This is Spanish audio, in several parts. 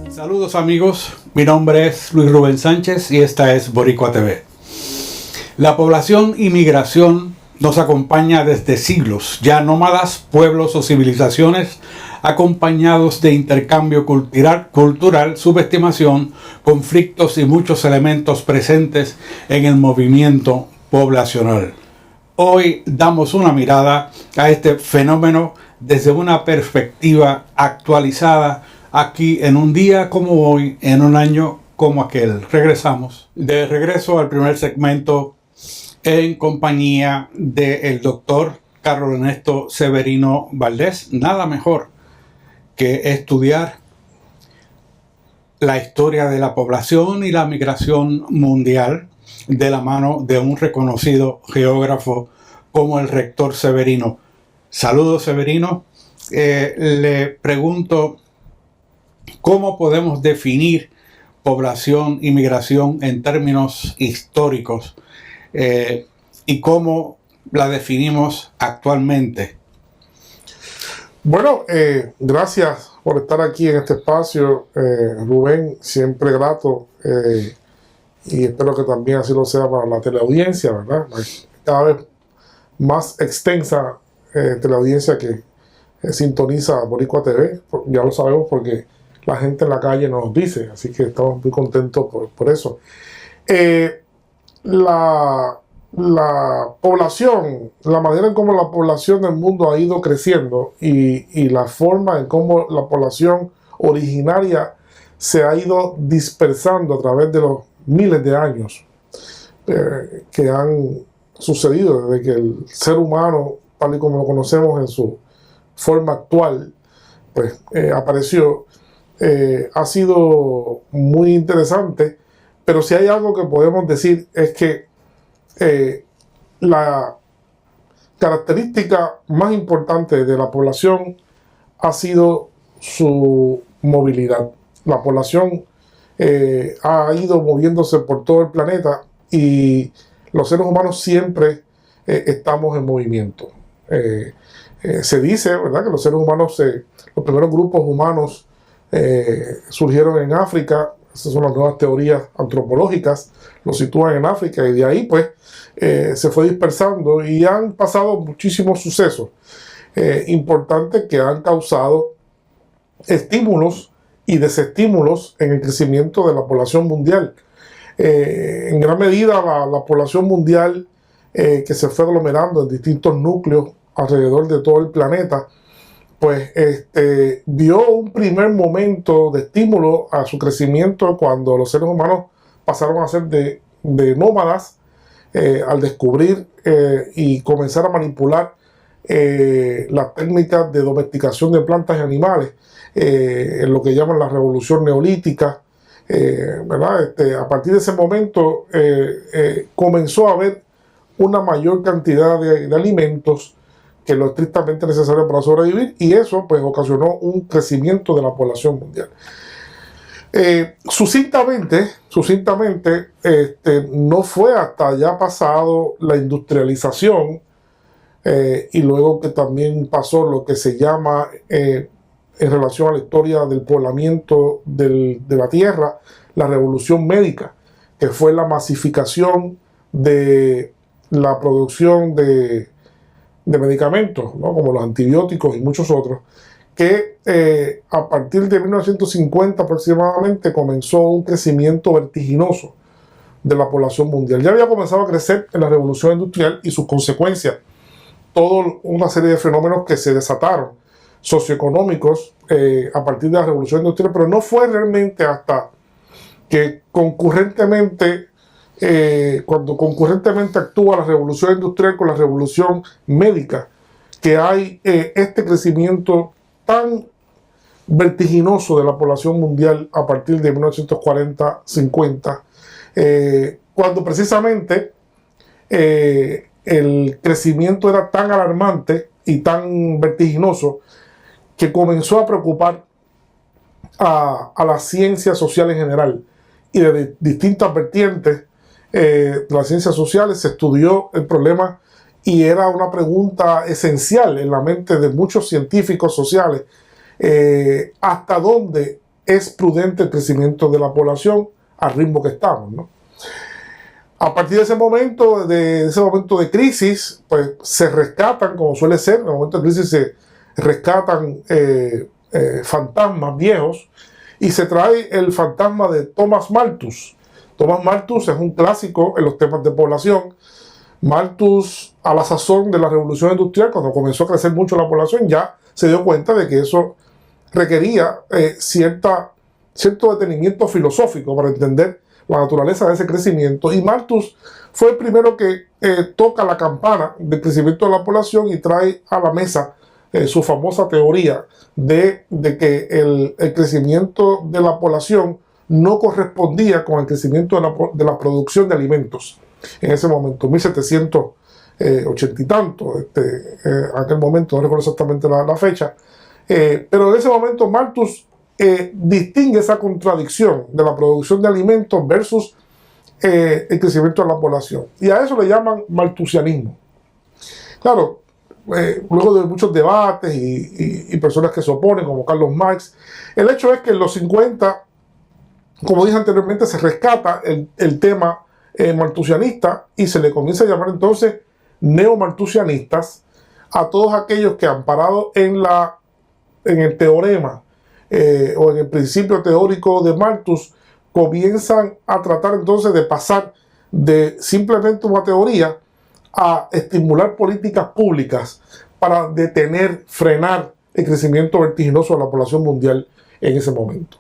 Saludos amigos, mi nombre es Luis Rubén Sánchez y esta es Boricua TV. La población y migración nos acompaña desde siglos, ya nómadas, pueblos o civilizaciones acompañados de intercambio cultural, subestimación, conflictos y muchos elementos presentes en el movimiento poblacional. Hoy damos una mirada a este fenómeno desde una perspectiva actualizada, aquí en un día como hoy, en un año como aquel. De regreso al primer segmento en compañía del doctor Carlos Ernesto Severino Valdés. Nada mejor que estudiar la historia de la población y la migración mundial de la mano de un reconocido geógrafo como el rector Severino. Saludos, Severino. Le pregunto, ¿cómo podemos definir población y migración en términos históricos y cómo la definimos actualmente? Bueno, gracias por estar aquí en este espacio, Rubén, siempre grato, y espero que también así lo sea para la teleaudiencia, ¿verdad? Cada vez más extensa teleaudiencia que sintoniza Boricua TV, ya lo sabemos porque la gente en la calle nos dice, así que estamos muy contentos por eso. La población, la manera en cómo la población del mundo ha ido creciendo y la forma en cómo la población originaria se ha ido dispersando a través de los miles de años que han sucedido desde que el ser humano, tal y como lo conocemos en su forma actual, pues apareció. Ha sido muy interesante, pero si hay algo que podemos decir es que la característica más importante de la población ha sido su movilidad. La población ha ido moviéndose por todo el planeta y los seres humanos siempre estamos en movimiento. Se dice, ¿verdad?, que los seres humanos, los primeros grupos humanos surgieron en África. Esas son las nuevas teorías antropológicas, lo sitúan en África y de ahí pues se fue dispersando y han pasado muchísimos sucesos importantes que han causado estímulos y desestímulos en el crecimiento de la población mundial. En gran medida la población mundial que se fue aglomerando en distintos núcleos alrededor de todo el planeta, pues vio un primer momento de estímulo a su crecimiento cuando los seres humanos pasaron a ser de nómadas al descubrir y comenzar a manipular las técnicas de domesticación de plantas y animales, en lo que llaman la revolución neolítica, ¿verdad? A partir de ese momento comenzó a haber una mayor cantidad de alimentos que lo estrictamente necesario para sobrevivir, y eso pues ocasionó un crecimiento de la población mundial. Sucintamente, no fue hasta ya pasado la industrialización y luego que también pasó lo que se llama en relación a la historia del poblamiento de la tierra, la revolución médica, que fue la masificación de la producción de medicamentos, ¿no?, como los antibióticos y muchos otros, que a partir de 1950 aproximadamente comenzó un crecimiento vertiginoso de la población mundial. Ya había comenzado a crecer en la revolución industrial y sus consecuencias, toda una serie de fenómenos que se desataron socioeconómicos a partir de la revolución industrial, pero no fue realmente hasta que cuando concurrentemente actúa la revolución industrial con la revolución médica, que hay este crecimiento tan vertiginoso de la población mundial a partir de 1940-50, cuando precisamente el crecimiento era tan alarmante y tan vertiginoso que comenzó a preocupar a la ciencia social en general y de distintas vertientes de las ciencias sociales se estudió el problema y era una pregunta esencial en la mente de muchos científicos sociales. ¿Hasta dónde es prudente el crecimiento de la población al ritmo que estamos, ¿no? A partir de ese momento de crisis, pues se rescatan, como suele ser, en el momento de crisis se rescatan fantasmas viejos, y se trae el fantasma de Thomas Malthus. Thomas Malthus es un clásico en los temas de población. Malthus, a la sazón de la Revolución Industrial, cuando comenzó a crecer mucho la población, ya se dio cuenta de que eso requería cierto detenimiento filosófico para entender la naturaleza de ese crecimiento, y Malthus fue el primero que toca la campana del crecimiento de la población y trae a la mesa su famosa teoría de que el crecimiento de la población no correspondía con el crecimiento de la producción de alimentos. En ese momento, 1780 y tanto, aquel momento, no recuerdo exactamente la fecha, pero en ese momento Malthus distingue esa contradicción de la producción de alimentos versus el crecimiento de la población. Y a eso le llaman malthusianismo. Claro, luego de muchos debates y personas que se oponen, como Carlos Marx, el hecho es que en los 50, como dije anteriormente, se rescata el tema malthusianista y se le comienza a llamar entonces neomalthusianistas a todos aquellos que, amparados en el teorema o en el principio teórico de Malthus, comienzan a tratar entonces de pasar de simplemente una teoría a estimular políticas públicas para detener, frenar el crecimiento vertiginoso de la población mundial en ese momento.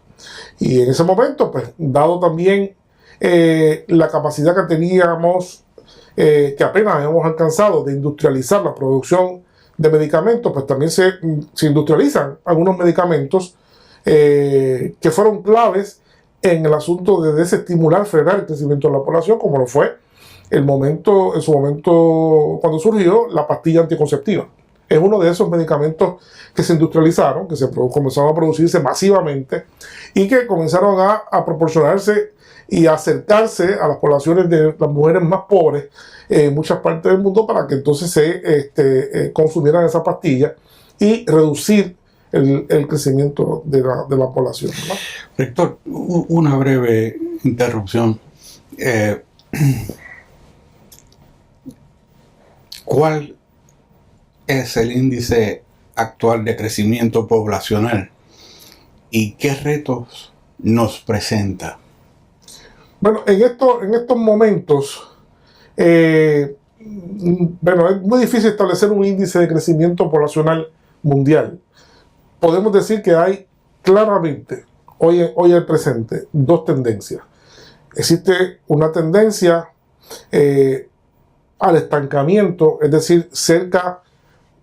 Y en ese momento, pues, dado también la capacidad que teníamos, que apenas habíamos alcanzado de industrializar la producción de medicamentos, pues también se industrializan algunos medicamentos que fueron claves en el asunto de desestimular, frenar el crecimiento de la población, como lo fue en su momento cuando surgió la pastilla anticonceptiva. Es uno de esos medicamentos que se industrializaron, que comenzaron a producirse masivamente y que comenzaron a proporcionarse y a acercarse a las poblaciones de las mujeres más pobres en muchas partes del mundo, para que entonces se consumieran esa pastilla y reducir el crecimiento de la población, ¿no? Rector, una breve interrupción. ¿Cuál es el índice actual de crecimiento poblacional y qué retos nos presenta? Bueno, en estos momentos, es muy difícil establecer un índice de crecimiento poblacional mundial. Podemos decir que hay claramente, hoy al presente, dos tendencias. Existe una tendencia al estancamiento, es decir, cerca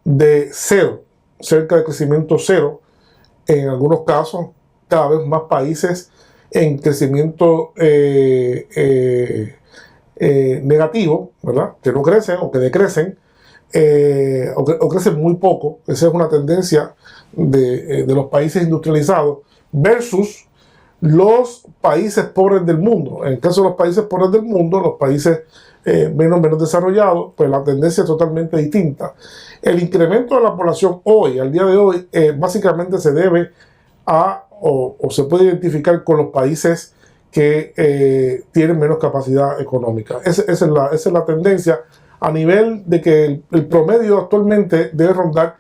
de cero, cerca de crecimiento cero, en algunos casos, cada vez más países en crecimiento negativo, ¿verdad? Que no crecen o que decrecen, o crecen muy poco. Esa es una tendencia de los países industrializados versus los países pobres del mundo. En el caso de los países pobres del mundo, los países menos desarrollados, pues la tendencia es totalmente distinta. El incremento de la población hoy, al día de hoy, básicamente se debe a, o se puede identificar con los países que tienen menos capacidad económica. Esa es la tendencia, a nivel de que el promedio actualmente debe rondar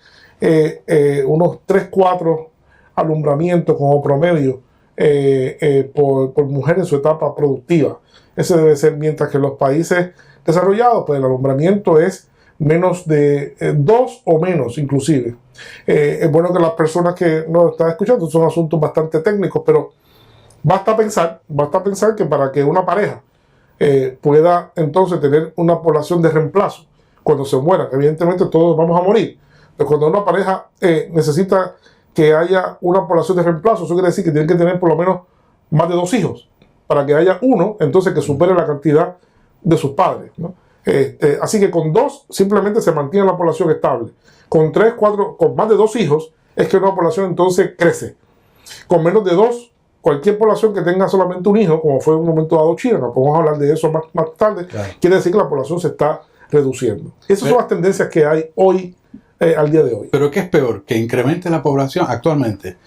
unos 3-4 alumbramientos como promedio por mujer en su etapa productiva. Ese debe ser, mientras que en los países desarrollados, pues el alumbramiento es menos de 2 o menos inclusive. Es bueno que las personas que nos están escuchando, son asuntos bastante técnicos, pero basta pensar que para que una pareja pueda entonces tener una población de reemplazo cuando se muera, evidentemente todos vamos a morir, pero cuando una pareja necesita que haya una población de reemplazo, eso quiere decir que tienen que tener por lo menos más de 2 hijos, para que haya uno entonces que supere la cantidad de sus padres, ¿no? Así que con 2 simplemente se mantiene la población estable. Con 3, 4, con más de 2 hijos es que una población entonces crece. Con menos de 2, cualquier población que tenga solamente un hijo, como fue en un momento dado China, no podemos hablar de eso más tarde, claro, quiere decir que la población se está reduciendo. Esas son las tendencias que hay hoy, al día de hoy. ¿Pero qué es peor? ¿Que incremente la población actualmente?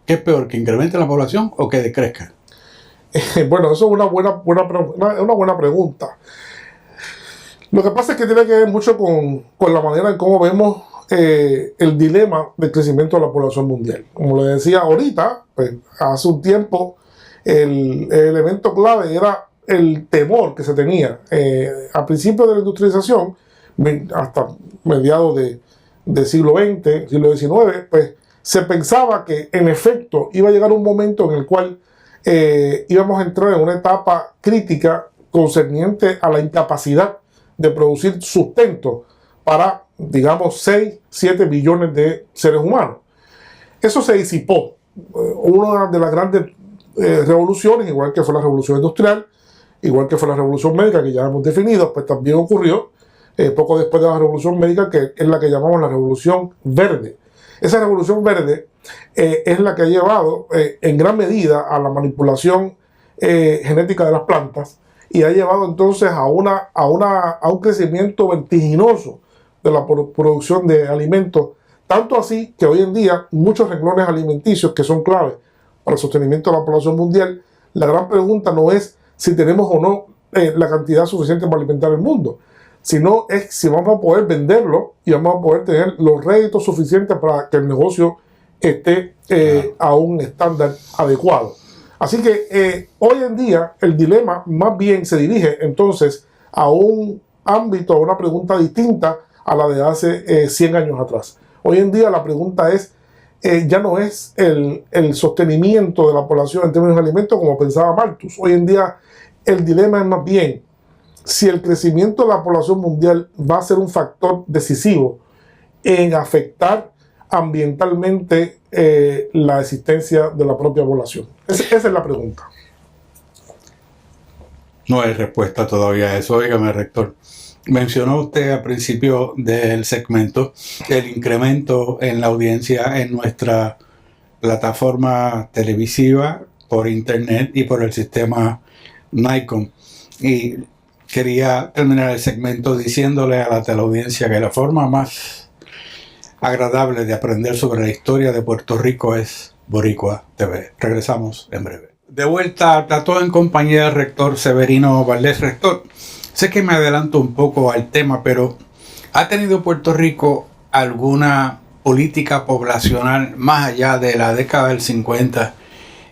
¿Qué es peor? ¿Que incremente la población o que decrezca? Bueno, eso es una buena pregunta. Lo que pasa es que tiene que ver mucho con la manera en cómo vemos el dilema del crecimiento de la población mundial. Como le decía ahorita, pues, hace un tiempo el elemento clave era el temor que se tenía a principios de la industrialización, hasta mediados del siglo XX, siglo XIX, pues se pensaba que en efecto iba a llegar un momento en el cual íbamos a entrar en una etapa crítica concerniente a la incapacidad de producir sustento para, digamos, 6, 7 billones de seres humanos. Eso se disipó. Una de las grandes revoluciones, igual que fue la revolución industrial, igual que fue la revolución médica que ya hemos definido, pues también ocurrió poco después de la revolución médica, que es la que llamamos la revolución verde. Esa revolución verde es la que ha llevado en gran medida a la manipulación genética de las plantas y ha llevado entonces a un crecimiento vertiginoso de la producción de alimentos, tanto así que hoy en día muchos renglones alimenticios que son claves para el sostenimiento de la población mundial, la gran pregunta no es si tenemos o no la cantidad suficiente para alimentar el mundo, sino es si vamos a poder venderlo y vamos a poder tener los réditos suficientes para que el negocio esté a un estándar adecuado. Así que hoy en día el dilema más bien se dirige entonces a un ámbito, a una pregunta distinta a la de hace 100 años atrás. Hoy en día la pregunta es, ya no es el sostenimiento de la población en términos de alimentos como pensaba Malthus. Hoy en día el dilema es más bien si el crecimiento de la población mundial va a ser un factor decisivo en afectar ambientalmente la existencia de la propia población. Esa es la pregunta. No hay respuesta todavía a eso. Óigame, rector. Mencionó usted al principio del segmento el incremento en la audiencia en nuestra plataforma televisiva, por internet y por el sistema Nikon. Y quería terminar el segmento diciéndole a la teleaudiencia que la forma más agradable de aprender sobre la historia de Puerto Rico es Boricua TV. Regresamos en breve. De vuelta a todo en compañía del rector Severino Valdés. Rector, sé que me adelanto un poco al tema, pero ¿ha tenido Puerto Rico alguna política poblacional más allá de la década del 50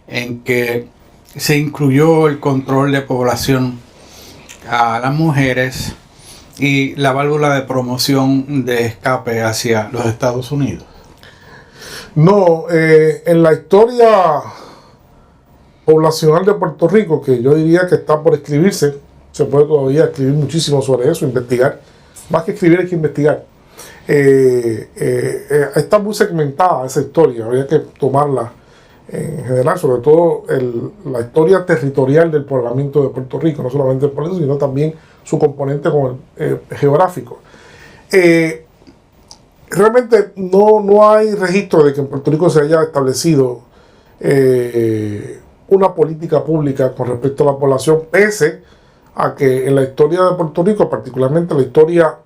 en que se incluyó el control de población a las mujeres y la válvula de promoción de escape hacia los Estados Unidos? No, en la historia poblacional de Puerto Rico, que yo diría que está por escribirse, se puede todavía escribir muchísimo sobre eso, investigar. Más que escribir hay que investigar. Está muy segmentada esa historia, habría que tomarla en general, sobre todo la historia territorial del poblamiento de Puerto Rico, no solamente el político, sino también su componente con el geográfico. Realmente no hay registro de que en Puerto Rico se haya establecido una política pública con respecto a la población, pese a que en la historia de Puerto Rico, particularmente la historia,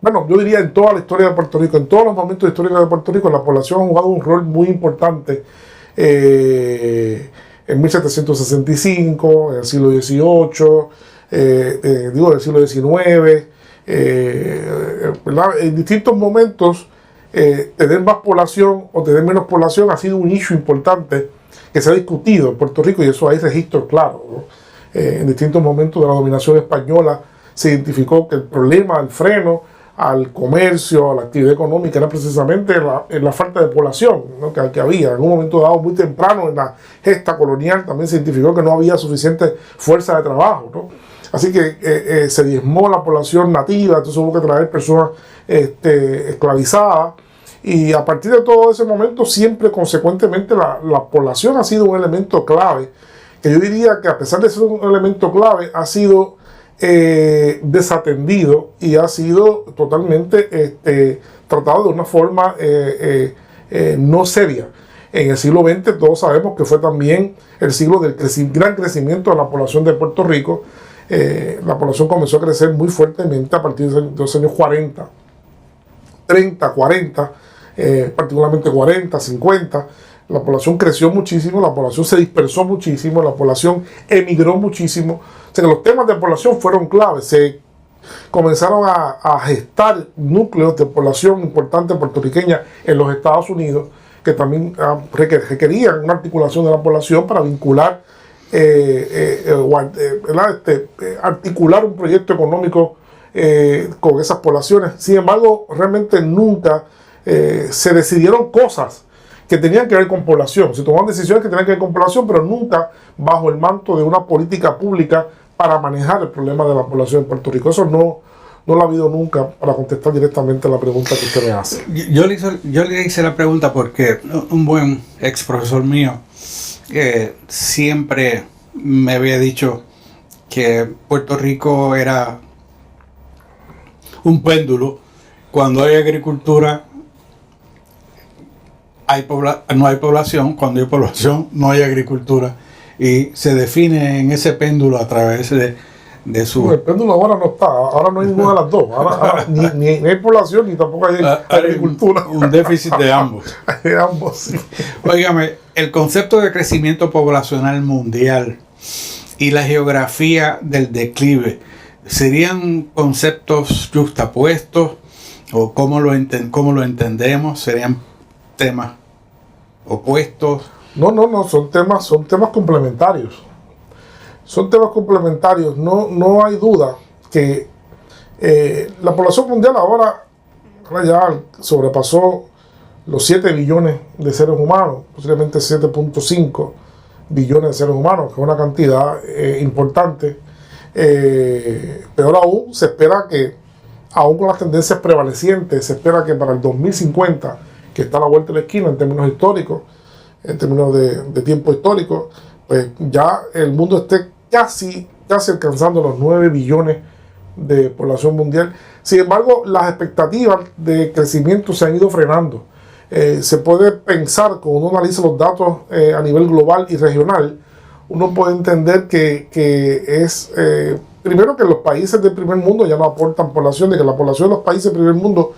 bueno, yo diría en toda la historia de Puerto Rico, en todos los momentos históricos de Puerto Rico, la población ha jugado un rol muy importante en 1765, en el siglo XVIII, del siglo XIX, en distintos momentos tener más población o tener menos población ha sido un issue importante que se ha discutido en Puerto Rico, y eso hay registros claros, ¿no? En distintos momentos de la dominación española se identificó que el problema del freno al comercio, a la actividad económica, era precisamente la falta de población, ¿no? que había. En un momento dado, muy temprano, en la gesta colonial, también se identificó que no había suficiente fuerza de trabajo, ¿no? Así que se diezmó la población nativa, entonces hubo que traer personas esclavizadas, y a partir de todo ese momento, siempre consecuentemente la población ha sido un elemento clave, que yo diría que a pesar de ser un elemento clave, ha sido desatendido y ha sido totalmente tratado de una forma no seria. En el siglo XX todos sabemos que fue también el siglo del gran crecimiento de la población de Puerto Rico. La población comenzó a crecer muy fuertemente a partir de los años 40, 30, 40, particularmente 40, 50. La población creció muchísimo, la población se dispersó muchísimo, la población emigró muchísimo. O sea que los temas de población fueron claves. Se comenzaron a gestar núcleos de población importante puertorriqueña en los Estados Unidos, que también requerían una articulación de la población para vincular, articular un proyecto económico con esas poblaciones. Sin embargo, realmente nunca se decidieron cosas que tenían que ver con población. Se tomaron decisiones que tenían que ver con población, pero nunca bajo el manto de una política pública para manejar el problema de la población en Puerto Rico. Eso no lo ha habido nunca, para contestar directamente a la pregunta que usted me hace. Yo le hice la pregunta porque un buen ex profesor mío siempre me había dicho que Puerto Rico era un péndulo. Cuando hay agricultura no hay población, cuando hay población no hay agricultura, y se define en ese péndulo a través de su... No, el péndulo ahora no está, ahora no hay ninguna de las dos, ahora ni hay población ni tampoco hay agricultura. Un déficit de ambos. De ambos, sí. Óigame, el concepto de crecimiento poblacional mundial y la geografía del declive, ¿serían conceptos juxtapuestos o cómo lo entendemos? ¿Serían temas opuestos? No, son temas complementarios. Son temas complementarios. No hay duda que la población mundial ahora ya sobrepasó los 7 billones de seres humanos, posiblemente 7.5 billones de seres humanos, que es una cantidad importante. Peor aún, se espera que, aún con las tendencias prevalecientes, se espera que para el 2050, que está a la vuelta de la esquina en términos históricos, en términos de tiempo histórico, pues ya el mundo esté casi alcanzando los 9 billones de población mundial. Sin embargo, las expectativas de crecimiento se han ido frenando. Se puede pensar, cuando uno analiza los datos a nivel global y regional, uno puede entender que es, primero, que los países del primer mundo ya no aportan población, de que la población de los países del primer mundo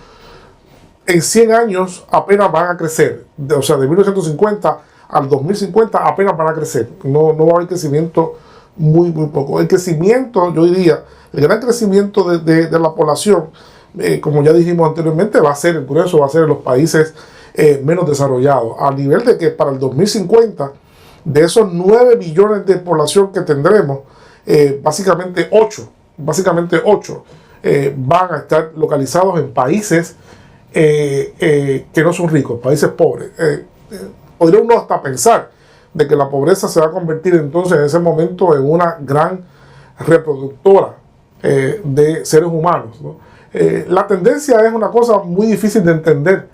en 100 años apenas van a crecer. O sea, de 1950 al 2050 apenas van a crecer. No va a haber crecimiento, muy poco. El crecimiento, yo diría, el gran crecimiento de la población, como ya dijimos anteriormente, va a ser, el grueso va a ser en los países menos desarrollados. A nivel de que para el 2050, de esos 9 billones de población que tendremos, básicamente 8 van a estar localizados en países que no son ricos, países pobres. Podría uno hasta pensar de que la pobreza se va a convertir entonces en ese momento en una gran reproductora de seres humanos, ¿no? La tendencia es una cosa muy difícil de entender.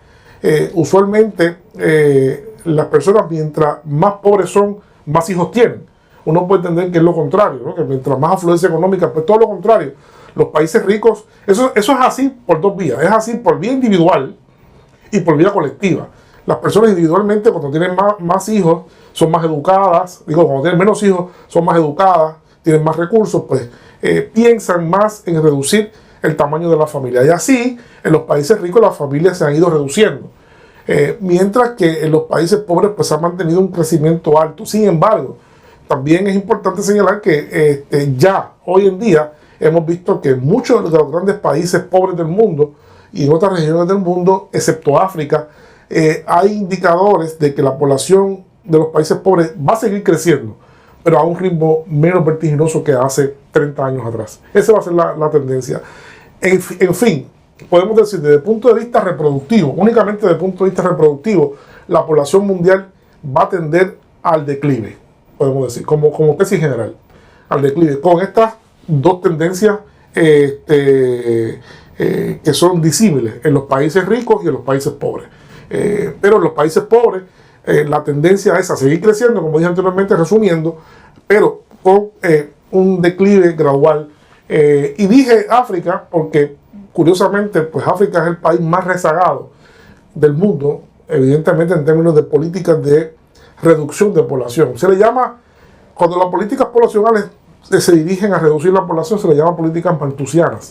Usualmente las personas, mientras más pobres son, más hijos tienen. Uno puede entender que es lo contrario, ¿no? Que mientras más afluencia económica, pues todo lo contrario. Los países ricos, eso es así por dos vías. Es así por vía individual y por vía colectiva. Las personas individualmente, cuando tienen más hijos, son más educadas. Cuando tienen menos hijos, son más educadas, tienen más recursos, pues piensan más en reducir el tamaño de la familia. Y así, en los países ricos, las familias se han ido reduciendo. Mientras que en los países pobres, pues se ha mantenido un crecimiento alto. Sin embargo, también es importante señalar que ya hoy en día hemos visto que muchos de los grandes países pobres del mundo y en otras regiones del mundo, excepto África, hay indicadores de que la población de los países pobres va a seguir creciendo, pero a un ritmo menos vertiginoso que hace 30 años atrás. Esa va a ser la tendencia. En fin, podemos decir, desde el punto de vista reproductivo, únicamente desde el punto de vista reproductivo, la población mundial va a tender al declive, podemos decir, como tesis general, al declive, con estas dos tendencias que son disímiles en los países ricos y en los países pobres. Pero en los países pobres la tendencia es a seguir creciendo, como dije anteriormente, resumiendo, pero con un declive gradual. Y dije África porque, curiosamente, pues África es el país más rezagado del mundo evidentemente en términos de políticas de reducción de población. Se le llama, cuando las políticas poblacionales se dirigen a reducir la población, se le llama políticas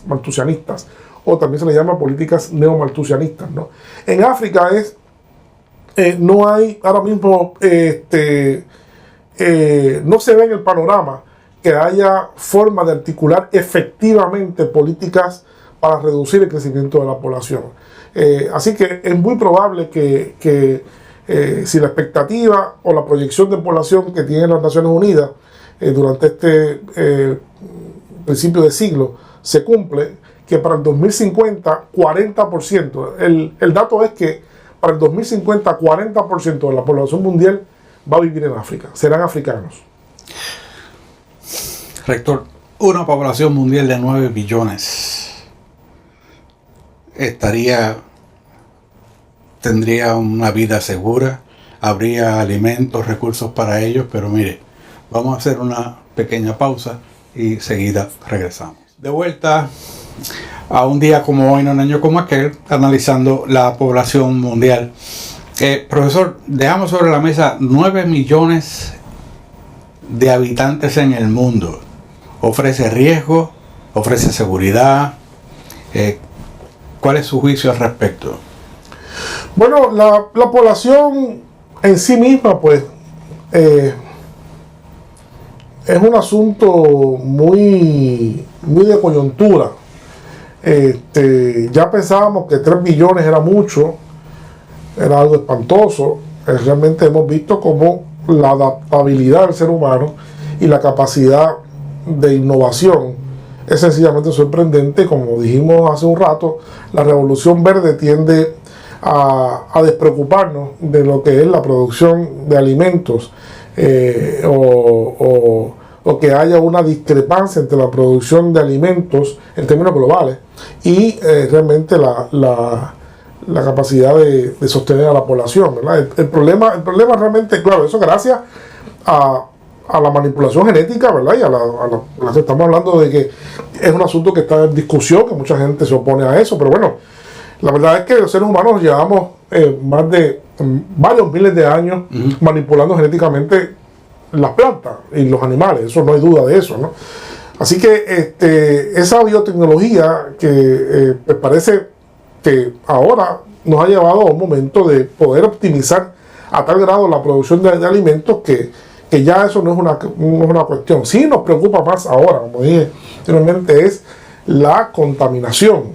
maltusianistas, o también se le llama políticas neomaltusianistas, ¿no? En África no hay ahora mismo, no se ve en el panorama que haya forma de articular efectivamente políticas para reducir el crecimiento de la población. Así que es muy probable que si la expectativa o la proyección de población que tienen las Naciones Unidas durante este principio de siglo se cumple, que para el 2050 40%, el dato es que para el 2050 40% de la población mundial va a vivir en África, serán africanos. Rector, una población mundial de 9 billones tendría una vida segura, habría alimentos, recursos para ellos, pero mire, vamos a hacer una pequeña pausa y seguida regresamos. De vuelta a un día como hoy, no un año como aquel, analizando la población mundial. Profesor, dejamos sobre la mesa 9 millones de habitantes en el mundo. ¿Ofrece riesgo? ¿Ofrece seguridad? ¿Cuál es su juicio al respecto? Bueno, la población en sí misma, pues, es un asunto muy de coyuntura. Ya pensábamos que 3 billones era mucho, era algo espantoso. Realmente hemos visto cómo la adaptabilidad del ser humano y la capacidad de innovación es sencillamente sorprendente. Como dijimos hace un rato, la revolución verde tiende a despreocuparnos de lo que es la producción de alimentos, o que haya una discrepancia entre la producción de alimentos en términos globales y realmente la capacidad de sostener a la población, ¿verdad? El problema realmente, claro, eso gracias a la manipulación genética, ¿verdad? Y a la que estamos hablando de que es un asunto que está en discusión, que mucha gente se opone a eso, pero bueno, la verdad es que los seres humanos llevamos más de varios miles de años manipulando genéticamente las plantas y los animales, eso no hay duda de eso, ¿no? Así que esa biotecnología que parece que ahora nos ha llevado a un momento de poder optimizar a tal grado la producción de alimentos que ya eso no es una cuestión. Sí nos preocupa más ahora, como dije anteriormente, es la contaminación,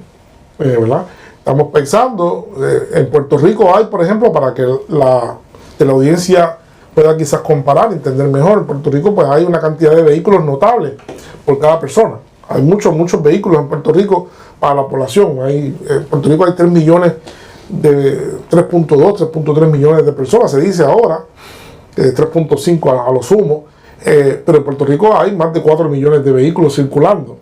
¿verdad? Estamos pensando, en Puerto Rico hay, por ejemplo, para que la audiencia pueda quizás comparar, entender mejor, en Puerto Rico pues hay una cantidad de vehículos notable por cada persona. Hay muchos vehículos en Puerto Rico para la población. En Puerto Rico hay 3 millones de 3.3 millones de personas, se dice ahora, 3.5 a lo sumo, pero en Puerto Rico hay más de 4 millones de vehículos circulando.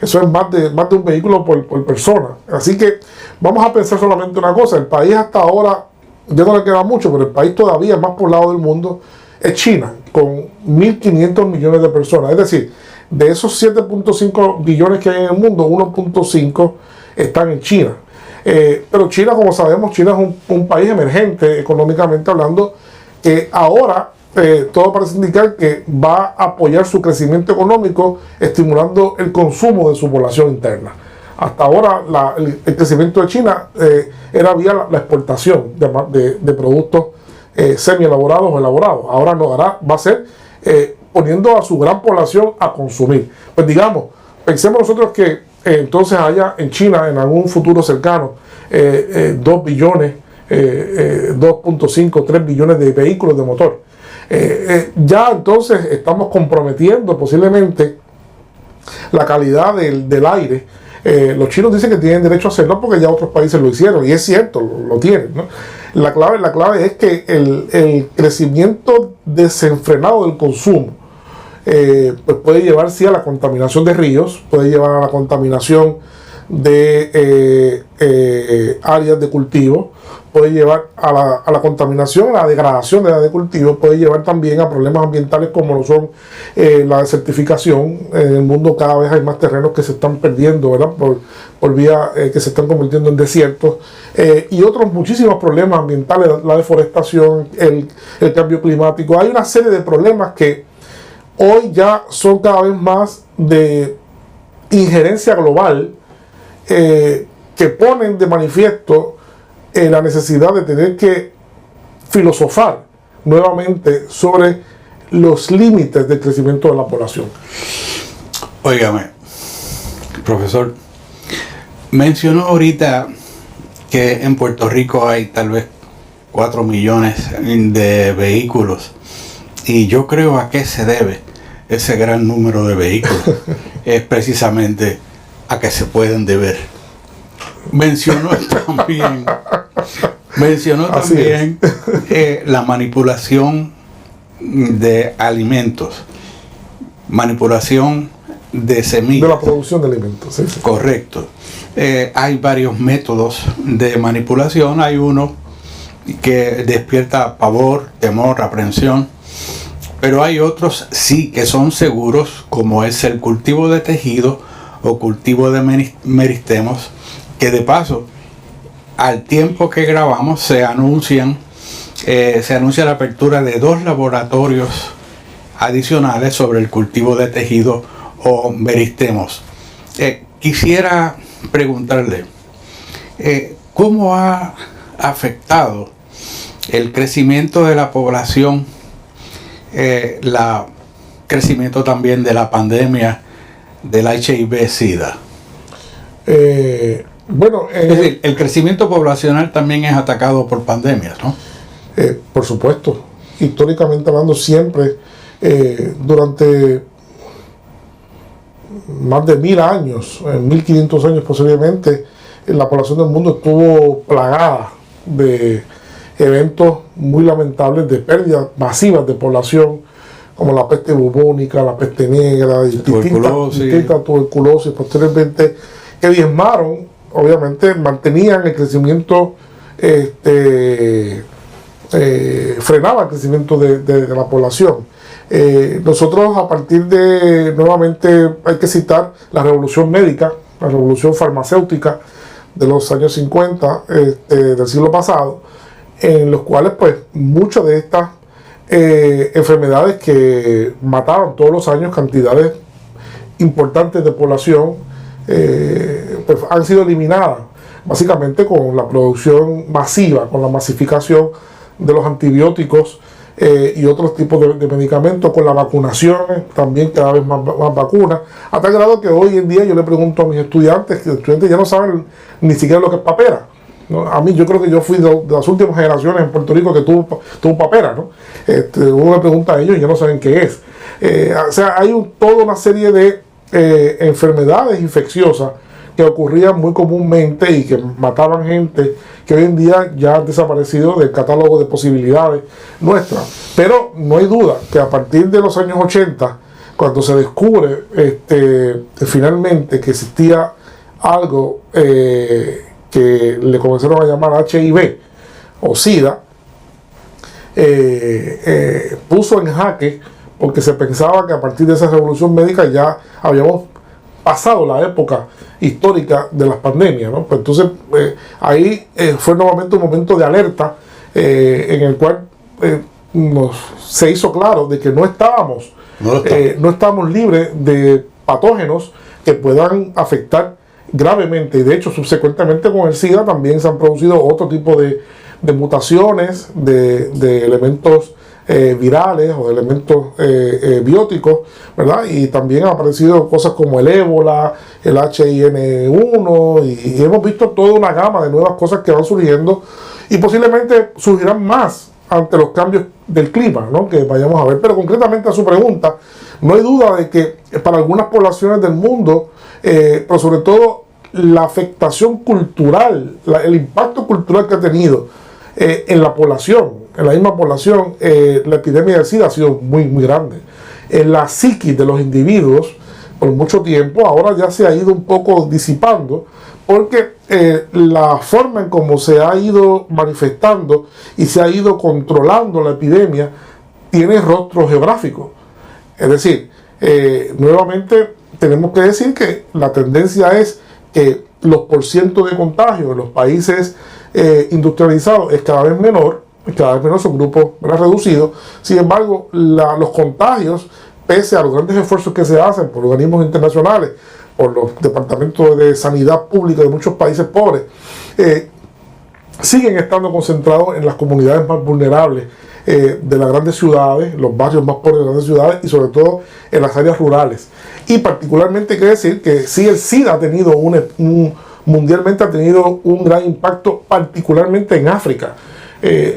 Eso es más de un vehículo por persona. Así que vamos a pensar solamente una cosa: el país hasta ahora, ya no le queda mucho, pero el país todavía más poblado del mundo es China, con 1.500 millones de personas. Es decir, de esos 7.5 billones que hay en el mundo, 1.5 están en China. Pero China, como sabemos, China es un país emergente económicamente hablando, que ahora todo parece indicar que va a apoyar su crecimiento económico estimulando el consumo de su población interna. Hasta ahora el crecimiento de China era vía la exportación de productos semi-elaborados o elaborados. Ahora no, va a ser poniendo a su gran población a consumir. Pues digamos, pensemos nosotros que entonces haya en China en algún futuro cercano 2 billones, 2.5, 3 billones de vehículos de motor. Ya entonces estamos comprometiendo posiblemente la calidad del aire. Los chinos dicen que tienen derecho a hacerlo porque ya otros países lo hicieron, y es cierto, lo tienen, ¿no? La clave es que el crecimiento desenfrenado del consumo pues puede llevar sí a la contaminación de ríos, puede llevar a la contaminación de áreas de cultivo, puede llevar a la contaminación, a la degradación de áreas de cultivo, puede llevar también a problemas ambientales como lo son la desertificación. En el mundo cada vez hay más terrenos que se están perdiendo, ¿verdad? Por vía que se están convirtiendo en desiertos, y otros muchísimos problemas ambientales, la deforestación, el cambio climático. Hay una serie de problemas que hoy ya son cada vez más de injerencia global, que ponen de manifiesto la necesidad de tener que filosofar nuevamente sobre los límites del crecimiento de la población. Óigame, profesor, mencionó ahorita que en Puerto Rico hay tal vez 4 millones de vehículos, y yo creo a qué se debe ese gran número de vehículos. Es precisamente a que se pueden deber. Mencionó también la manipulación de alimentos, manipulación de semillas. De la producción de alimentos, sí, sí. Correcto. Hay varios métodos de manipulación. Hay uno que despierta pavor, temor, aprensión, pero hay otros sí que son seguros, como es el cultivo de tejido o cultivo de meristemos, que de paso, al tiempo que grabamos, se anuncia la apertura de 2 laboratorios adicionales sobre el cultivo de tejido o meristemos. Quisiera preguntarle, ¿cómo ha afectado el crecimiento de la población, el crecimiento también de la pandemia del HIV-Sida? Bueno, es decir, el crecimiento poblacional también es atacado por pandemias, ¿no? Por supuesto, históricamente hablando, siempre durante más de 1000 años, 1500 años posiblemente, la población del mundo estuvo plagada de eventos muy lamentables, de pérdidas masivas de población, como la peste bubónica, la peste negra, distintas tuberculosis, posteriormente, que diezmaron, obviamente, mantenían el crecimiento, frenaba el crecimiento de la población. Nosotros, a partir de, nuevamente hay que citar la revolución médica, la revolución farmacéutica de los años 50 del siglo pasado, en los cuales pues muchas de estas enfermedades que mataban todos los años cantidades importantes de población, pues han sido eliminadas básicamente con la producción masiva, con la masificación de los antibióticos y otros tipos de medicamentos, con la vacunación, también cada vez más vacunas, a tal grado que hoy en día yo le pregunto a mis estudiantes, que los estudiantes ya no saben ni siquiera lo que es papera, ¿no? A mí, yo creo que yo fui de las últimas generaciones en Puerto Rico que tuvo papera, ¿no? Uno le pregunta a ellos y ya no saben qué es. O sea, hay toda una serie de enfermedades infecciosas que ocurrían muy comúnmente y que mataban gente, que hoy en día ya han desaparecido del catálogo de posibilidades nuestras. Pero no hay duda que a partir de los años 80, cuando se descubre finalmente que existía algo que le comenzaron a llamar HIV o SIDA, puso en jaque, porque se pensaba que a partir de esa revolución médica ya habíamos pasado la época histórica de las pandemias, ¿no? Pues entonces ahí fue nuevamente un momento de alerta en el cual se hizo claro de que no estábamos libres de patógenos que puedan afectar gravemente, y de hecho subsecuentemente con el SIDA también se han producido otro tipo de mutaciones de elementos virales o de elementos bióticos, ¿verdad? Y también han aparecido cosas como el ébola, el H1N1, y hemos visto toda una gama de nuevas cosas que van surgiendo y posiblemente surgirán más ante los cambios del clima, ¿no? Que vayamos a ver. Pero concretamente a su pregunta, no hay duda de que para algunas poblaciones del mundo, pero sobre todo la afectación cultural, el impacto cultural que ha tenido en la población, en la misma población, la epidemia del SIDA ha sido muy, muy grande. En la psiquis de los individuos por mucho tiempo, ahora ya se ha ido un poco disipando, porque la forma en cómo se ha ido manifestando y se ha ido controlando la epidemia tiene rostro geográfico. Es decir, nuevamente tenemos que decir que la tendencia es que los porcientos de contagio en los países industrializados es cada vez menor, son grupos reducidos. Sin embargo, los contagios, pese a los grandes esfuerzos que se hacen por organismos internacionales, por los departamentos de sanidad pública de muchos países pobres, siguen estando concentrados en las comunidades más vulnerables de las grandes ciudades, los barrios más pobres de las grandes ciudades y sobre todo en las áreas rurales. Y particularmente hay que decir que sí, el SIDA ha tenido mundialmente ha tenido un gran impacto, particularmente en África,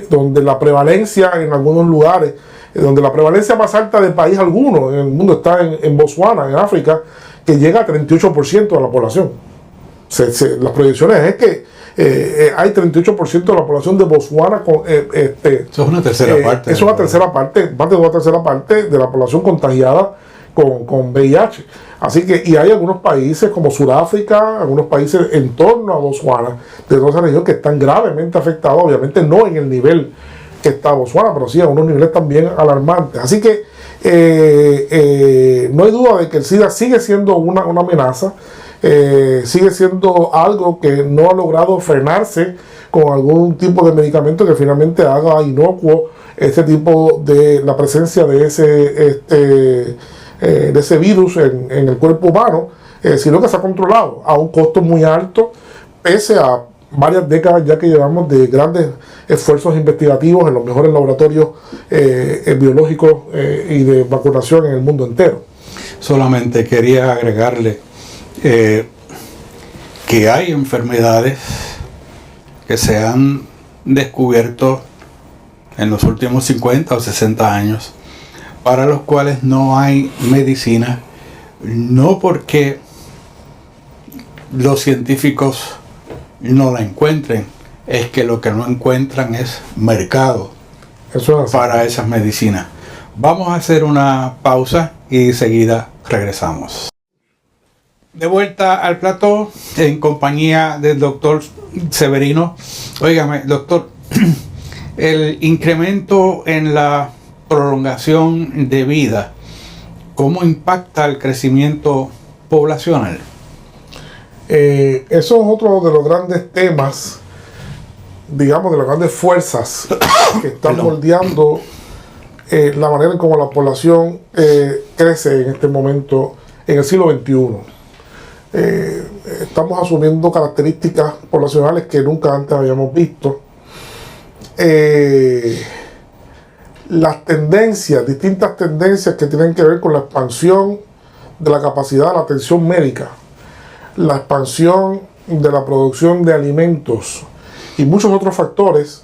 donde la prevalencia en algunos lugares, donde la prevalencia más alta de país alguno en el mundo está en Botswana, en África, que llega a 38% de la población. Las proyecciones es que hay 38% de la población de Botswana eso es una tercera parte. Es una tercera parte, más de una tercera parte de la población contagiada con VIH. Así que, y hay algunos países como Sudáfrica, algunos países en torno a Botswana, de toda esa región, que están gravemente afectados, obviamente no en el nivel que está Botswana, pero sí a unos niveles también alarmantes. Así que no hay duda de que el SIDA sigue siendo una amenaza, sigue siendo algo que no ha logrado frenarse con algún tipo de medicamento que finalmente haga inocuo este tipo de la presencia de ese virus en el cuerpo humano, sino que se ha controlado a un costo muy alto, pese a varias décadas ya que llevamos de grandes esfuerzos investigativos en los mejores laboratorios biológicos y de vacunación en el mundo entero. Solamente quería agregarle que hay enfermedades que se han descubierto en los últimos 50 o 60 años para los cuales no hay medicina, no porque los científicos no la encuentren, es que lo que no encuentran es mercado para esas medicinas. Vamos a hacer una pausa y seguida regresamos. De vuelta al plató en compañía del doctor Severino. Óigame, doctor, el incremento en la prolongación de vida, ¿cómo impacta el crecimiento poblacional? Eso es otro de los grandes temas, digamos, de las grandes fuerzas que están moldeando la manera en cómo la población crece en este momento, en el siglo XXI. Estamos asumiendo características poblacionales que nunca antes habíamos visto. Las tendencias, distintas tendencias que tienen que ver con la expansión de la capacidad de la atención médica, la expansión de la producción de alimentos y muchos otros factores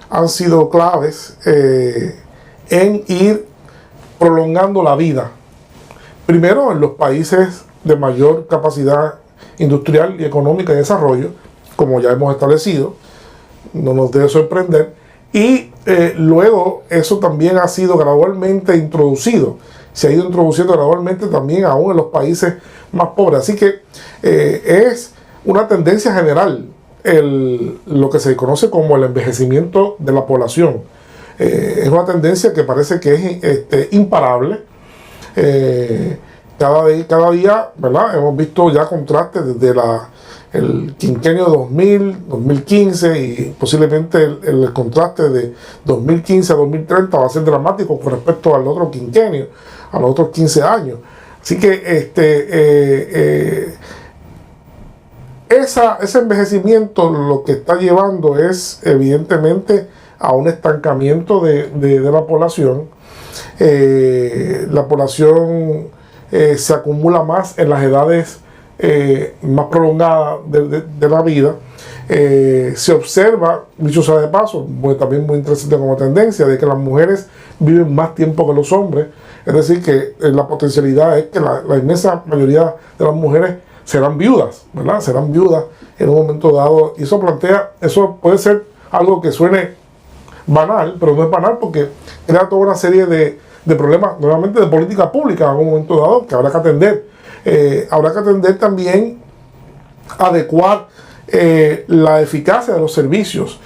han sido claves en ir prolongando la vida. Primero, en los países de mayor capacidad industrial y económica de desarrollo, como ya hemos establecido, no nos debe sorprender. Y luego eso también ha sido gradualmente introducido, se ha ido introduciendo gradualmente también aún en los países más pobres. Así que es una tendencia general lo que se conoce como el envejecimiento de la población. Es una tendencia que parece que es imparable. Cada día, ¿verdad? Hemos visto ya contrastes desde el quinquenio 2000, 2015 y posiblemente el contraste de 2015 a 2030 va a ser dramático con respecto al otro quinquenio, a los otros 15 años. Así que ese envejecimiento lo que está llevando es evidentemente a un estancamiento de la población. La población se acumula más en las edades más prolongadas de la vida. Se observa, dicho sea de paso, también muy interesante como tendencia, de que las mujeres viven más tiempo que los hombres. Es decir, que la potencialidad es que la inmensa mayoría de las mujeres serán viudas, ¿verdad? Serán viudas en un momento dado. Y eso puede ser algo que suene banal, pero no es banal porque crea toda una serie de problemas, nuevamente de política pública en algún momento dado que habrá que atender. Habrá que atender también, adecuar la eficacia de los servicios.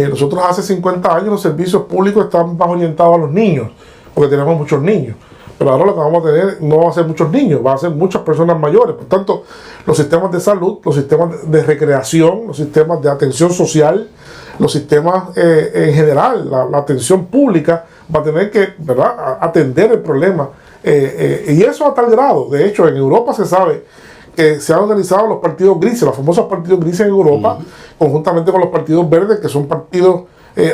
Nosotros hace 50 años los servicios públicos estaban más orientados a los niños, porque tenemos muchos niños. Pero ahora lo que vamos a tener no va a ser muchos niños, va a ser muchas personas mayores. Por tanto, los sistemas de salud, los sistemas de recreación, los sistemas de atención social, los sistemas en general, la atención pública va a tener que, ¿verdad?, atender el problema. Y eso a tal grado. De hecho, en Europa se sabe que se han organizado los partidos grises, los famosos partidos grises en Europa, conjuntamente con los partidos verdes, que son partidos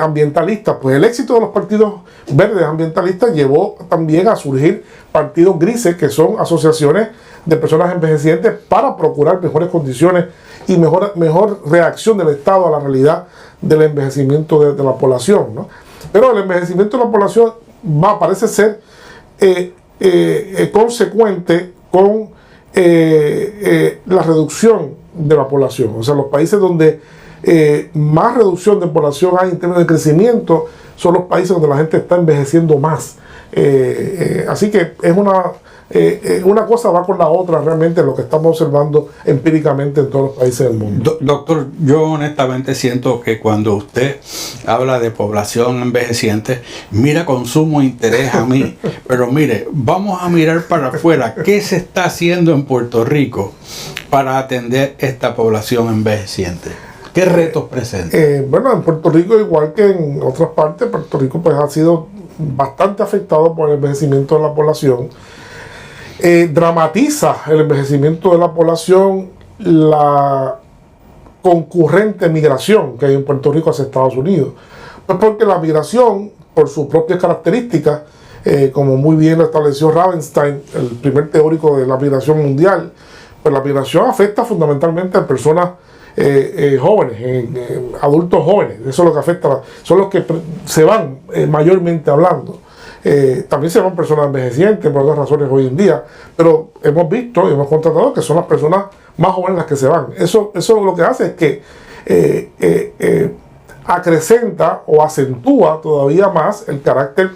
ambientalistas. Pues el éxito de los partidos verdes ambientalistas llevó también a surgir partidos grises, que son asociaciones de personas envejecientes para procurar mejores condiciones y mejor reacción del Estado a la realidad del envejecimiento de la población, ¿no? Pero el envejecimiento de la población parece ser consecuente con la reducción de la población. O sea, los países donde más reducción de población hay en términos de crecimiento son los países donde la gente está envejeciendo más. Así que es una cosa va con la otra, realmente lo que estamos observando empíricamente en todos los países del mundo. Doctor, yo honestamente siento que cuando usted habla de población envejeciente, mira con sumo interés a mí. Pero mire, vamos a mirar para afuera. ¿Qué se está haciendo en Puerto Rico para atender esta población envejeciente? ¿Qué retos presenta? Bueno, en Puerto Rico, igual que en otras partes, Puerto Rico pues ha sido bastante afectado por el envejecimiento de la población. Dramatiza el envejecimiento de la población la concurrente migración que hay en Puerto Rico hacia Estados Unidos. Pues porque la migración, por sus propias características, como muy bien lo estableció Ravenstein, el primer teórico de la migración mundial, pues la migración afecta fundamentalmente a personas jóvenes, adultos jóvenes. Eso es lo que afecta, son los que se van mayormente hablando. También se van personas envejecientes por otras razones hoy en día, pero hemos visto y hemos constatado que son las personas más jóvenes las que se van. Eso lo que hace es que acrecenta o acentúa todavía más el carácter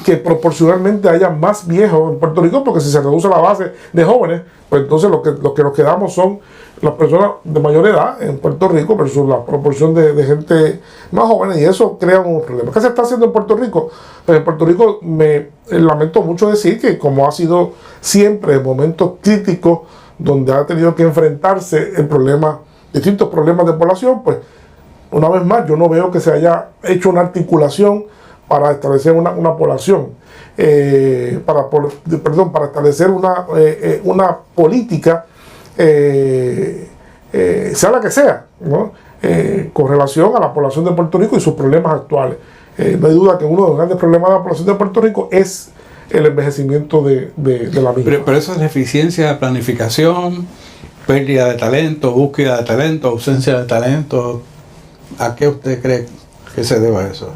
que proporcionalmente haya más viejos en Puerto Rico, porque si se reduce la base de jóvenes, pues entonces lo que nos quedamos son las personas de mayor edad en Puerto Rico versus la proporción de gente más joven, y eso crea un problema. ¿Qué se está haciendo en Puerto Rico? Pues en Puerto Rico me lamento mucho decir que, como ha sido siempre en momentos críticos donde ha tenido que enfrentarse distintos problemas de población, pues una vez más yo no veo que se haya hecho una articulación para establecer una población, para establecer una política, sea la que sea, ¿no? Con relación a la población de Puerto Rico y sus problemas actuales. No hay duda que uno de los grandes problemas de la población de Puerto Rico es el envejecimiento de la misma. Pero eso es deficiencia de planificación, pérdida de talento, búsqueda de talento, ausencia de talento. ¿A qué usted cree que se deba a eso?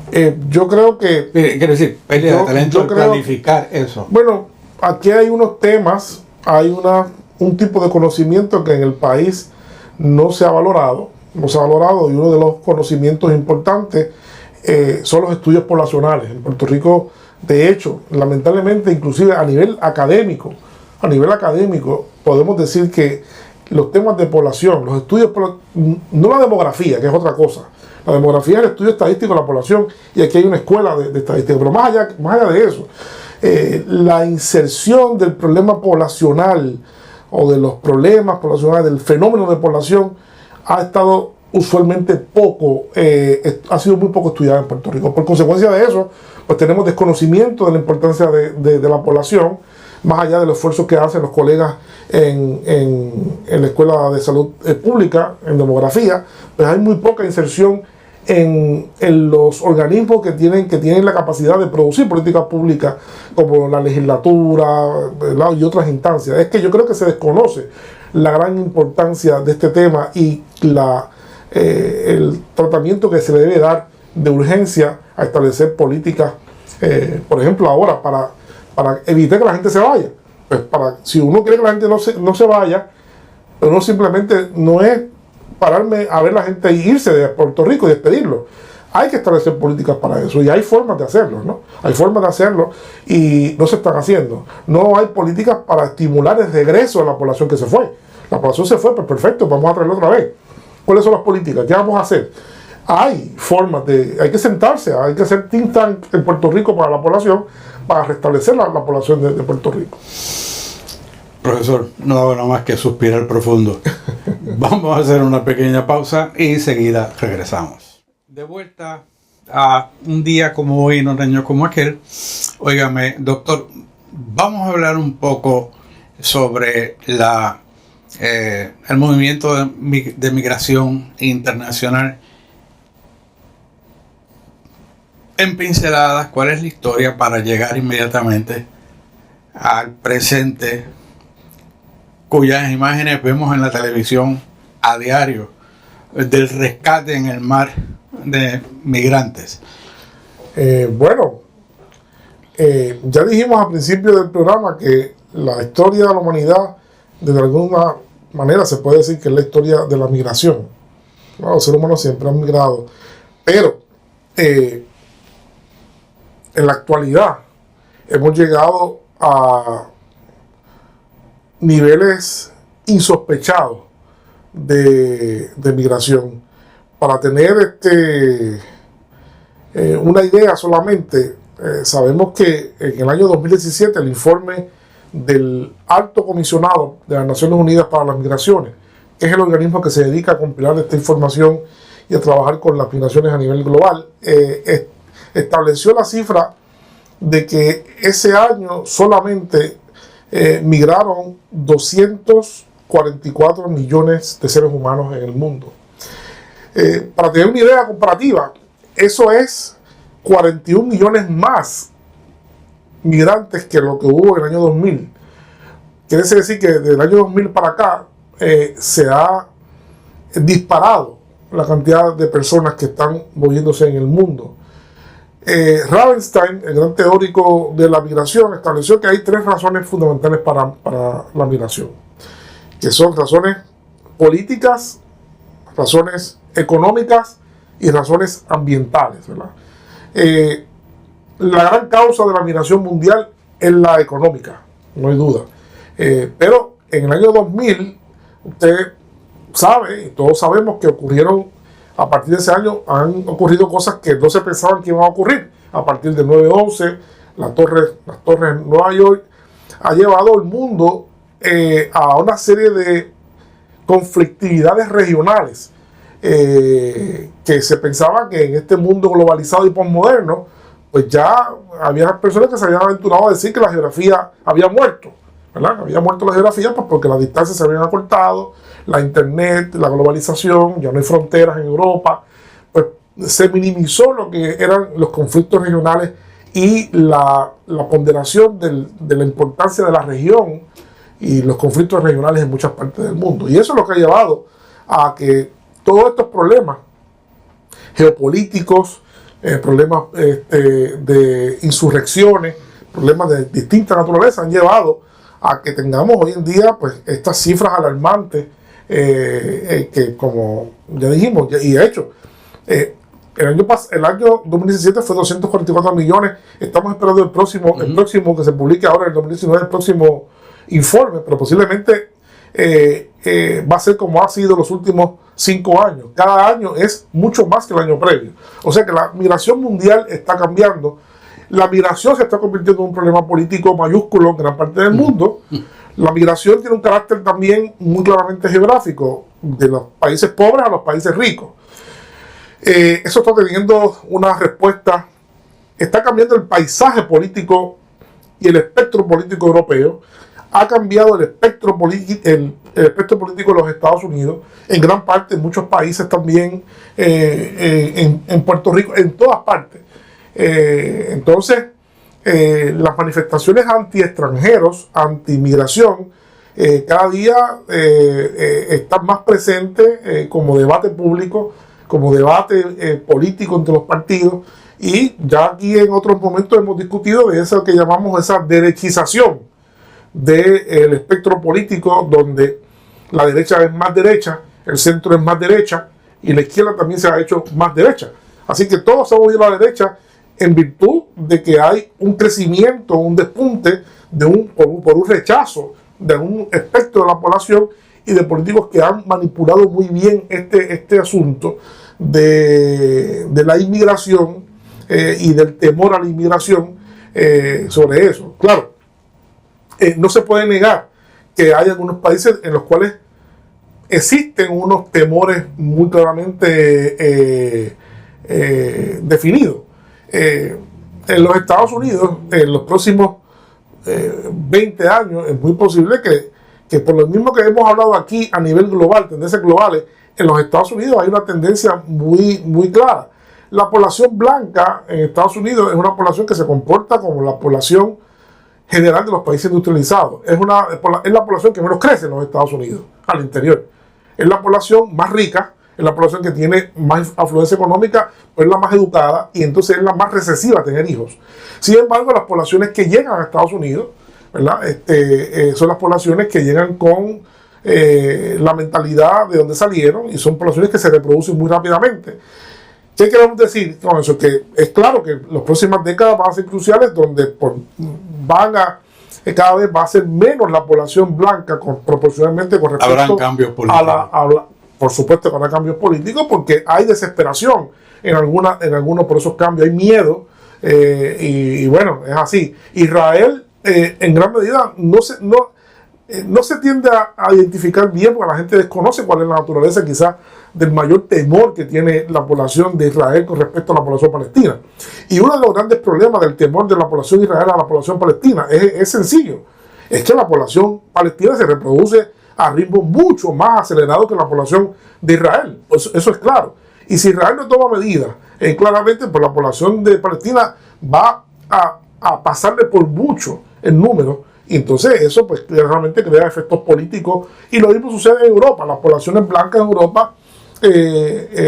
Yo creo que... Quiero decir, pérdida de talento, planificar eso. Bueno, aquí hay unos temas, hay un tipo de conocimiento que en el país no se ha valorado, y uno de los conocimientos importantes son los estudios poblacionales. En Puerto Rico, de hecho, lamentablemente, inclusive a nivel académico, podemos decir que los temas de población, los estudios, no la demografía, que es otra cosa. La demografía es el estudio estadístico de la población, y aquí hay una escuela de estadística, pero más allá de eso, la inserción del problema poblacional o de los problemas poblacionales, del fenómeno de población, ha estado usualmente ha sido muy poco estudiada en Puerto Rico. Por consecuencia de eso, pues tenemos desconocimiento de la importancia de la población, más allá de los esfuerzos que hacen los colegas en la Escuela de Salud Pública, en demografía, pues hay muy poca inserción en los organismos que tienen la capacidad de producir políticas públicas, como la legislatura, ¿verdad?, y otras instancias. Es que yo creo que se desconoce la gran importancia de este tema y el tratamiento que se le debe dar de urgencia a establecer políticas, por ejemplo, ahora para evitar que la gente se vaya. Pues si uno quiere que la gente no se vaya, uno simplemente no es pararme a ver la gente irse de Puerto Rico y despedirlo. Hay que establecer políticas para eso y hay formas de hacerlo, ¿no? Hay formas de hacerlo y no se están haciendo. No hay políticas para estimular el regreso de la población que se fue. La población se fue, pues perfecto, vamos a traerla otra vez. ¿Cuáles son las políticas? ¿Qué vamos a hacer? Hay formas hay que sentarse, hay que hacer think tank en Puerto Rico para la población, para restablecer la población de Puerto Rico. Profesor, no hago nada más que suspirar profundo. Vamos a hacer una pequeña pausa y enseguida regresamos. De vuelta a un día como hoy, no un año como aquel. Óigame, doctor, vamos a hablar un poco sobre el movimiento de migración internacional. En pinceladas, ¿cuál es la historia para llegar inmediatamente al presente, cuyas imágenes vemos en la televisión a diario, del rescate en el mar de migrantes? Ya dijimos al principio del programa que la historia de la humanidad, de alguna manera se puede decir que es la historia de la migración. Los seres humanos siempre han migrado, pero en la actualidad hemos llegado a niveles insospechados de migración. Para tener una idea solamente, sabemos que en el año 2017 el informe del Alto Comisionado de las Naciones Unidas para las Migraciones, que es el organismo que se dedica a compilar esta información y a trabajar con las migraciones a nivel global, estableció la cifra de que ese año solamente migraron 244 millones de seres humanos en el mundo. Para tener una idea comparativa, eso es 41 millones más migrantes que lo que hubo en el año 2000. Quiere decir que desde el año 2000 para acá se ha disparado la cantidad de personas que están moviéndose en el mundo. Ravenstein, el gran teórico de la migración, estableció que hay tres razones fundamentales para la migración, que son razones políticas, razones económicas y razones ambientales, ¿verdad? La gran causa de la migración mundial es la económica, no hay duda. Pero en el año 2000, usted sabe, y todos sabemos que ocurrieron, a partir de ese año han ocurrido cosas que no se pensaban que iban a ocurrir. A partir del 9/11, las torres en Nueva York, ha llevado al mundo a una serie de conflictividades regionales que se pensaba que en este mundo globalizado y posmoderno, pues ya había personas que se habían aventurado a decir que la geografía había muerto, ¿verdad? Había muerto la geografía pues porque las distancias se habían acortado, la internet, la globalización, ya no hay fronteras en Europa, pues se minimizó lo que eran los conflictos regionales y la ponderación de la importancia de la región y los conflictos regionales en muchas partes del mundo. Y eso es lo que ha llevado a que todos estos problemas geopolíticos, problemas de insurrecciones, problemas de distinta naturaleza han llevado a que tengamos hoy en día pues estas cifras alarmantes que, como ya dijimos, y de hecho el año 2017 fue 244 millones. Estamos esperando el próximo que se publique ahora en el 2019, el próximo informe, pero posiblemente va a ser como ha sido los últimos 5 años. Cada año es mucho más que el año previo. O sea que la migración mundial está cambiando. La migración se está convirtiendo en un problema político mayúsculo en gran parte del mundo. La migración tiene un carácter también muy claramente geográfico, de los países pobres a los países ricos. Eso está teniendo una respuesta. Está cambiando el paisaje político y el espectro político europeo. Ha cambiado el espectro político de los Estados Unidos, en gran parte, en muchos países también, en Puerto Rico, en todas partes. Entonces, las manifestaciones anti-extranjeros, anti-migración, cada día están más presentes como debate público, como debate político entre los partidos. Y ya aquí en otros momentos hemos discutido de eso que llamamos esa derechización del espectro político, donde la derecha es más derecha, el centro es más derecha y la izquierda también se ha hecho más derecha. Así que todo se ha movido a la derecha en virtud de que hay un crecimiento, un despunte por un rechazo de un espectro de la población y de políticos que han manipulado muy bien este asunto de la inmigración y del temor a la inmigración sobre eso. Claro, no se puede negar que hay algunos países en los cuales existen unos temores muy claramente definidos. En los Estados Unidos, en los próximos 20 años, es muy posible que por lo mismo que hemos hablado aquí a nivel global, tendencias globales, en los Estados Unidos hay una tendencia muy clara. La población blanca en Estados Unidos es una población que se comporta como la población general de los países industrializados. Es la población que menos crece en los Estados Unidos, al interior. Es la población más rica, es la población que tiene más afluencia económica, pero es la más educada y entonces es la más recesiva a tener hijos. Sin embargo, las poblaciones que llegan a Estados Unidos, ¿verdad? Son las poblaciones que llegan con la mentalidad de donde salieron y son poblaciones que se reproducen muy rápidamente. ¿Qué queremos decir con eso? Que es claro que las próximas décadas van a ser cruciales donde cada vez va a ser menos la población blanca proporcionalmente con respecto habrán cambios políticos. Por supuesto que habrá cambios políticos porque hay desesperación en algunos por esos cambios, hay miedo y bueno, es así. Israel en gran medida no se tiende a identificar bien porque la gente desconoce cuál es la naturaleza quizás del mayor temor que tiene la población de Israel con respecto a la población palestina. Y uno de los grandes problemas del temor de la población israelí a la población palestina es sencillo. Es que la población palestina se reproduce a ritmo mucho más acelerado que la población de Israel. Eso es claro. Y si Israel no toma medidas, claramente pues la población de Palestina va a pasarle por mucho el número. Y entonces eso pues realmente crea efectos políticos. Y lo mismo sucede en Europa. Las poblaciones blancas en Europa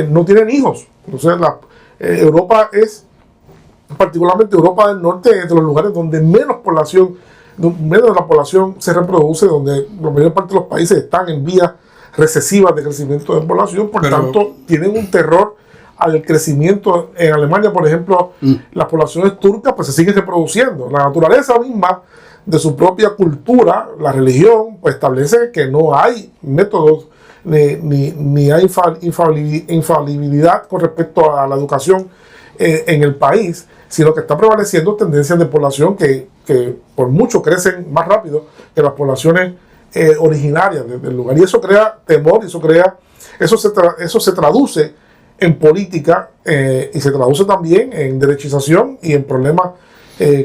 no tienen hijos. Entonces Europa es, particularmente Europa del Norte, es de los lugares donde menos de la población se reproduce, donde la mayor parte de los países están en vías recesivas de crecimiento de población, por tanto tienen un terror al crecimiento. En Alemania, por ejemplo, las poblaciones turcas pues se siguen reproduciendo. La naturaleza misma de su propia cultura, la religión, pues establece que no hay métodos ni hay infalibilidad con respecto a la educación en el país, sino que está prevaleciendo tendencias de población que por mucho crecen más rápido que las poblaciones originarias del lugar. Y eso crea temor, eso se traduce en política y se traduce también en derechización y en problemas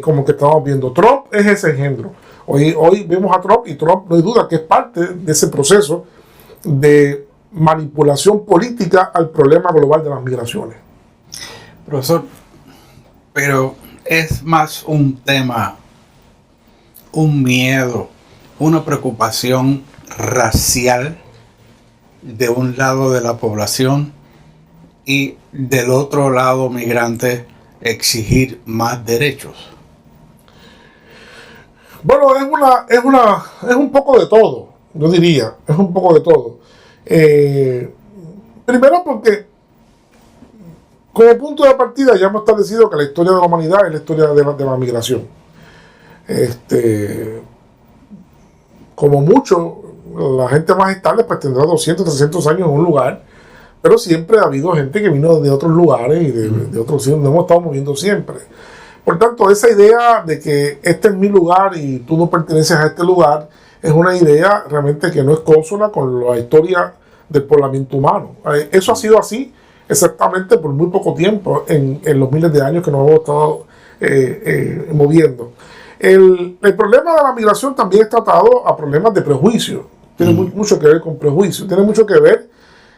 como que estamos viendo. Trump es ese engendro. Hoy vemos a Trump y Trump no hay duda que es parte de ese proceso de manipulación política al problema global de las migraciones. Profesor, pero es más un tema, un miedo, una preocupación racial de un lado de la población y del otro lado migrante exigir más derechos. Bueno, es un poco de todo, yo diría, es un poco de todo. Primero porque como punto de partida ya hemos establecido que la historia de la humanidad es la historia de la migración. Como mucho, la gente más estable pues tendrá 200, 300 años en un lugar, pero siempre ha habido gente que vino de otros lugares y de otros sitios donde hemos estado moviendo siempre. Por tanto, esa idea de que este es mi lugar y tú no perteneces a este lugar es una idea realmente que no es consona con la historia del poblamiento humano. Eso ha sido así exactamente por muy poco tiempo en los miles de años que nos hemos estado moviendo. El problema de la migración también está atado a problemas de prejuicio. Tiene mucho que ver con prejuicio. Tiene mucho que ver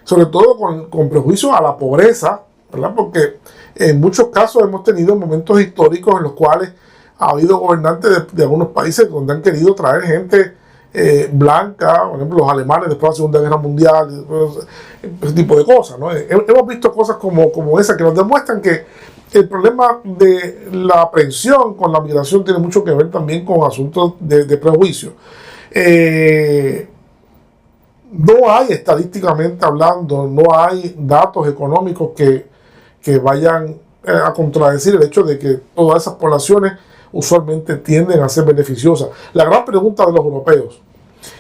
sobre todo con prejuicio a la pobreza, ¿verdad? Porque en muchos casos hemos tenido momentos históricos en los cuales ha habido gobernantes de algunos países donde han querido traer gente blanca, por ejemplo los alemanes después de la Segunda Guerra Mundial, ese tipo de cosas, ¿no? Hemos visto cosas como esa que nos demuestran que el problema de la aprehensión con la migración tiene mucho que ver también con asuntos de prejuicio. No hay, estadísticamente hablando, no hay datos económicos que que vayan a contradecir el hecho de que todas esas poblaciones usualmente tienden a ser beneficiosas. La gran pregunta de los europeos: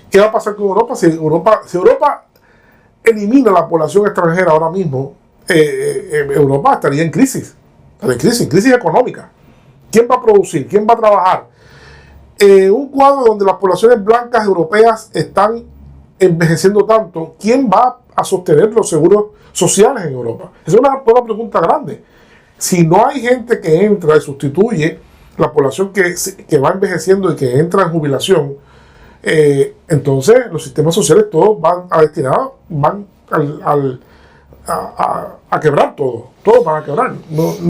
¿qué va a pasar con Europa si Europa elimina la población extranjera ahora mismo? Europa estaría en crisis, crisis económica. ¿Quién va a producir? ¿Quién va a trabajar? Un cuadro donde las poblaciones blancas europeas están envejeciendo tanto, ¿quién va a sostener los seguros sociales en Europa? Esa es una pregunta grande. Si no hay gente que entra y sustituye la población que va envejeciendo y que entra en jubilación, entonces los sistemas sociales todos van a quebrar todos van a quebrar.